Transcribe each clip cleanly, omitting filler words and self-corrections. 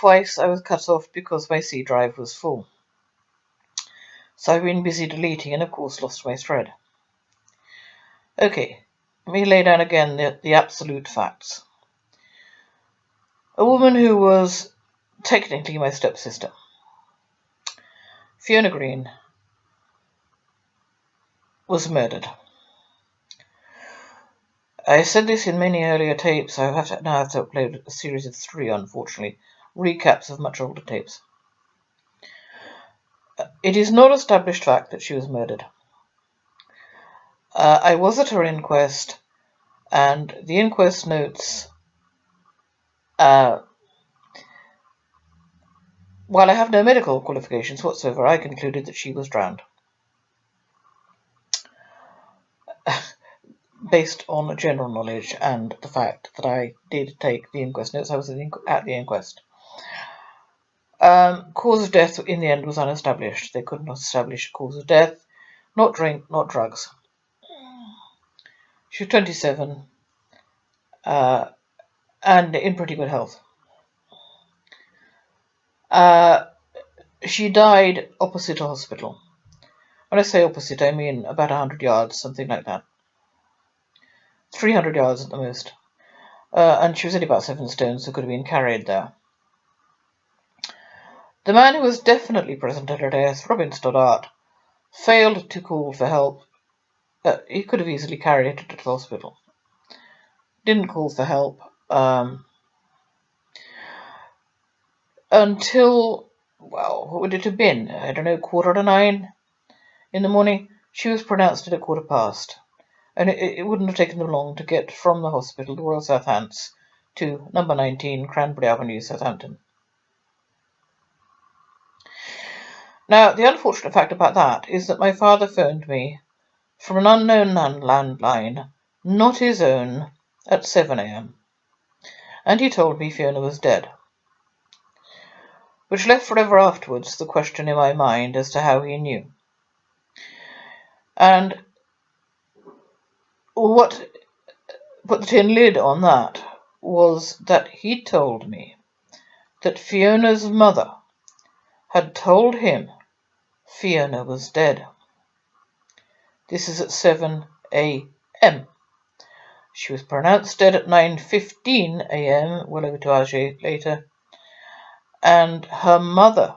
twice I was cut off because my C drive was full. So I've been busy deleting and of course lost my thread. Okay, let me lay down again the absolute facts. A woman who was technically my stepsister, Fiona Green, was murdered. I said this in many earlier tapes. I now have to upload a series of 3, unfortunately, recaps of much older tapes. It is not established fact that she was murdered. I was at her inquest, and the inquest notes, while I have no medical qualifications whatsoever, I concluded that she was drowned. Based on general knowledge and the fact that I did take the inquest notes, I was at the inquest. Cause of death in the end was unestablished. They could not establish a cause of death. Not drink, not drugs. She was 27 and in pretty good health. She died opposite a hospital. When I say opposite, I mean about 100 yards, something like that. 300 yards at the most. And she was only about 7 stone, so could have been carried there. The man who was definitely present at her death, Robin Stoddart, failed to call for help. He could have easily carried her to the hospital. Didn't call for help until, well, what would it have been? I don't know, 9:15 in the morning. She was pronounced dead at 15:15. And it wouldn't have taken them long to get from the hospital, the Royal Southamptons, to number 19 Cranberry Avenue, Southampton. Now, the unfortunate fact about that is that my father phoned me from an unknown landline, not his own, at 7 a.m. And he told me Fiona was dead, which left forever afterwards the question in my mind as to how he knew. And what put the tin lid on that was that he told me that Fiona's mother had told him Fiona was dead. This is at 7 a.m. She was pronounced dead at 9:15 a.m., well over 2 hours later, and her mother,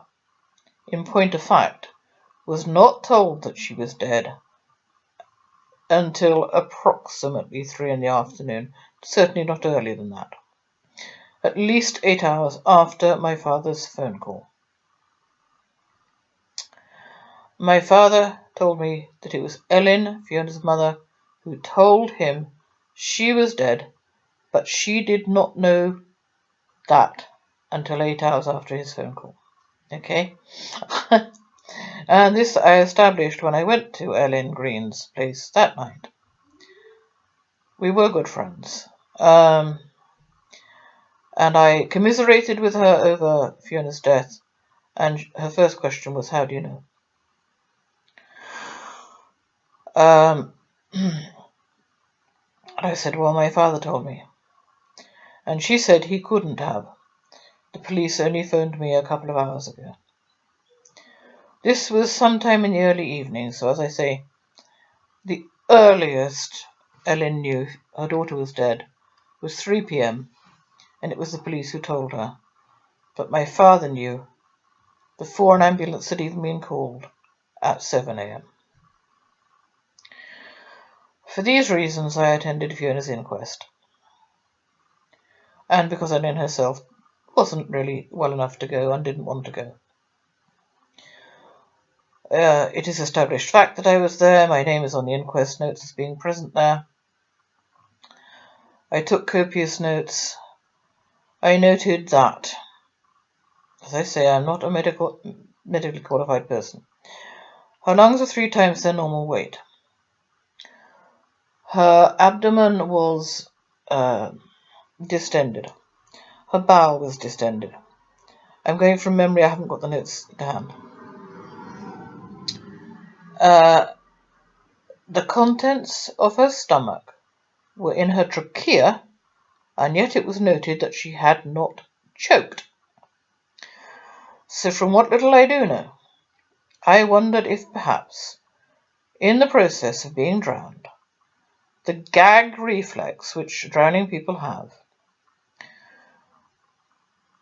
in point of fact, was not told that she was dead until approximately 3 in the afternoon, certainly not earlier than that. At least 8 hours after my father's phone call. My father told me that it was Ellen, Fiona's mother, who told him she was dead, but she did not know that until 8 hours after his phone call. Okay? And this I established when I went to Ellen Green's place that night. We were good friends. And I commiserated with her over Fiona's death, and her first question was, how do you know? And I said, well, my father told me. And she said he couldn't have. The police only phoned me a couple of hours ago. This was sometime in the early evening, so as I say, the earliest Ellen knew her daughter was dead was 3 p.m, and it was the police who told her. But my father knew before an ambulance had even been called at 7 a.m. For these reasons, I attended Fiona's inquest. And because Ellen herself wasn't really well enough to go and didn't want to go. It is established fact that I was there. My name is on the inquest notes as being present there. I took copious notes. I noted that, as I say, I'm not a medically qualified person. Her lungs are 3 times their normal weight. Her abdomen was distended. Her bowel was distended. I'm going from memory, I haven't got the notes to hand. The contents of her stomach were in her trachea, and yet it was noted that she had not choked. So from what little I do know, I wondered if perhaps, in the process of being drowned, the gag reflex which drowning people have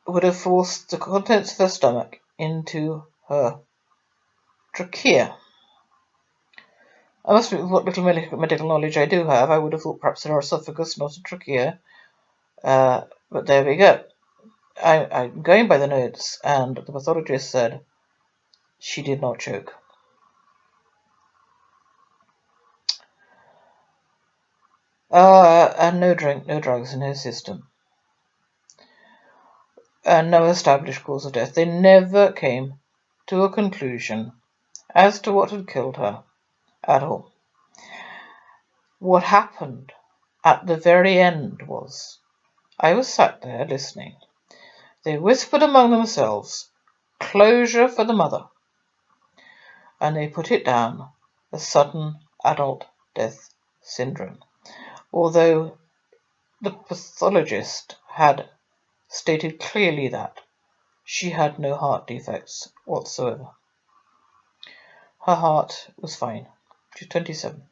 would have forced the contents of her stomach into her trachea. I must admit, with what little medical knowledge I do have, I would have thought perhaps her esophagus, not a trachea. But there we go. I'm going by the notes, and the pathologist said she did not choke. And no drink, no drugs in her system. And no established cause of death. They never came to a conclusion as to what had killed her at all. What happened at the very end was, I was sat there listening. They whispered among themselves, "Closure for the mother," and they put it down as sudden adult death syndrome, although the pathologist had stated clearly that she had no heart defects whatsoever. Her heart was fine. She's 27.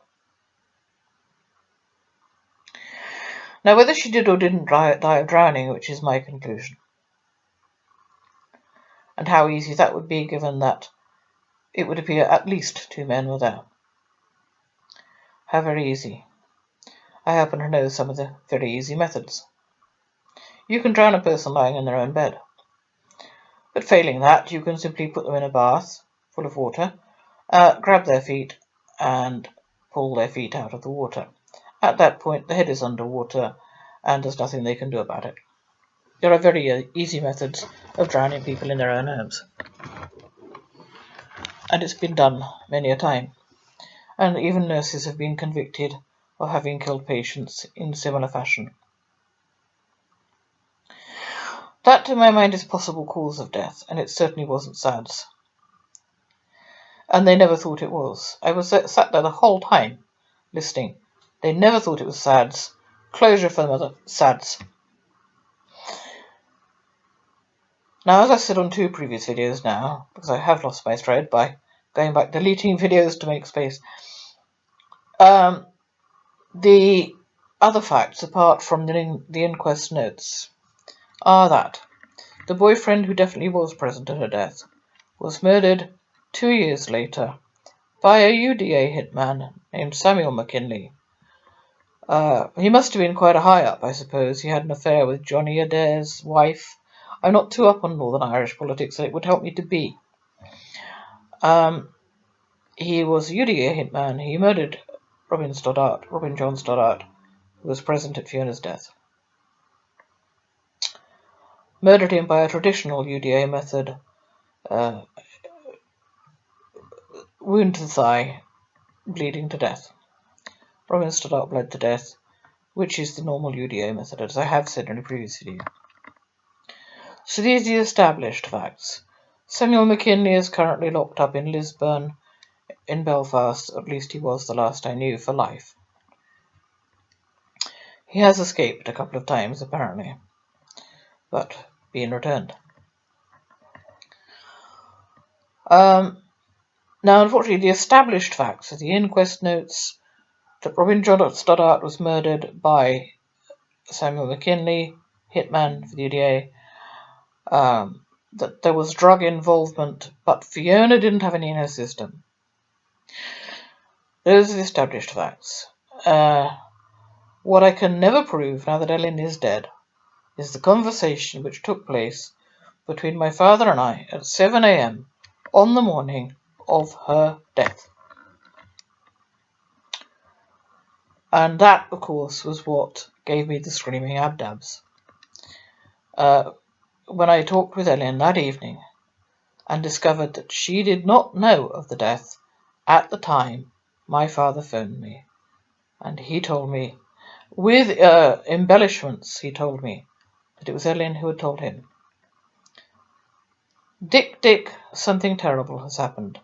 Now, whether she did or didn't die of drowning, which is my conclusion, and how easy that would be given that it would appear at least 2 men were there. How very easy. I happen to know some of the very easy methods. You can drown a person lying in their own bed. But failing that, you can simply put them in a bath full of water, grab their feet and pull their feet out of the water. At that point, the head is underwater and there's nothing they can do about it. There are very easy methods of drowning people in their own homes. And it's been done many a time. And even nurses have been convicted of having killed patients in similar fashion. That, to my mind, is a possible cause of death, and it certainly wasn't SADS. And they never thought it was. I was sat there the whole time, listening. They never thought it was SADS. Closure for the mother, SADS. Now, as I said on 2 previous videos now, because I have lost my thread by going back deleting videos to make space, the other facts, apart from the inquest notes, are that the boyfriend, who definitely was present at her death, was murdered 2 years later by a UDA hitman named Samuel McKinley. He must have been quite a high up, I suppose. He had an affair with Johnny Adair's wife. I'm not too up on Northern Irish politics, so it would help me to be. He was a UDA hitman. He murdered Robin John Stoddart, who was present at Fiona's death. Murdered him by a traditional UDA method, wound to the thigh, bleeding to death. Robin Stoddart bled to death, which is the normal UDA method, as I have said in a previous video. So these are the established facts. Samuel McKinley is currently locked up in Lisburn, in Belfast, at least he was the last I knew, for life. He has escaped a couple of times, apparently, but been returned. Now, unfortunately, the established facts of the inquest notes that Robin John Stoddart was murdered by Samuel McKinley, hitman for the UDA, that there was drug involvement, but Fiona didn't have any in her system. Those are the established facts. What I can never prove, now that Ellen is dead, is the conversation which took place between my father and I at 7 a.m. on the morning of her death. And that, of course, was what gave me the screaming abdabs. When I talked with Ellen that evening and discovered that she did not know of the death at the time my father phoned me, and he told me, with embellishments, he told me that it was Ellen who had told him. Dick, something terrible has happened.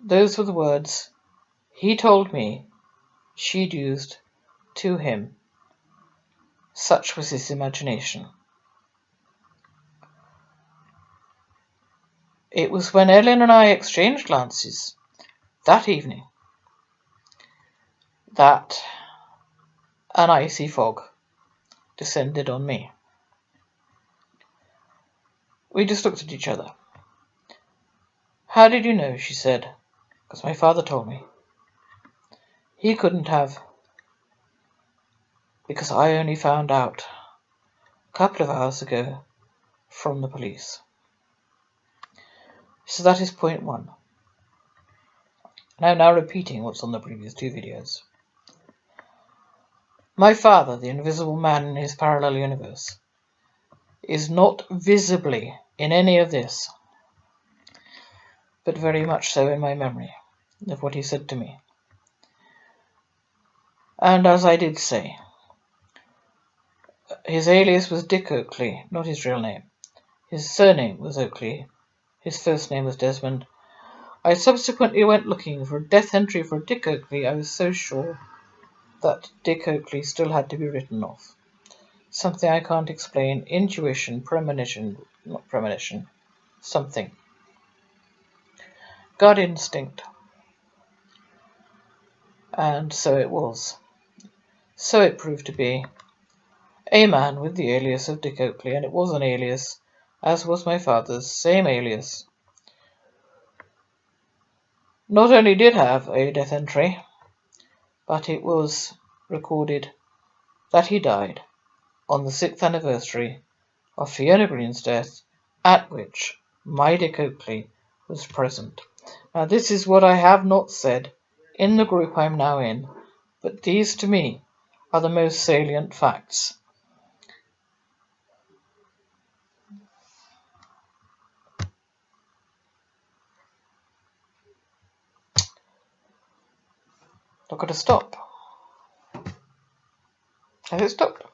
Those were the words he told me she'd used to him. Such was his imagination. It was when Ellen and I exchanged glances that evening that an icy fog descended on me. We just looked at each other. How did you know? She said. Because my father told me. He couldn't have. Because I only found out a couple of hours ago from the police. So that is point one. And I'm now repeating what's on the previous two videos. My father, the invisible man in his parallel universe, is not visibly in any of this, but very much so in my memory of what he said to me. And as I did say, his alias was Dick Oakley, not his real name. His surname was Oakley. His first name was Desmond. I subsequently went looking for a death entry for Dick Oakley. I was so sure that Dick Oakley still had to be written off. Something I can't explain. Intuition, premonition, not premonition, something. Gut instinct. And so it was. So it proved to be a man with the alias of Dick Oakley, and it was an alias, as was my father's same alias. Not only did have a death entry, but it was recorded that he died on the 6th anniversary of Fiona Green's death, at which my Dick Oakley was present. Now this is what I have not said in the group I'm now in, but these to me are the most salient facts. I've got to stop. Has it stopped?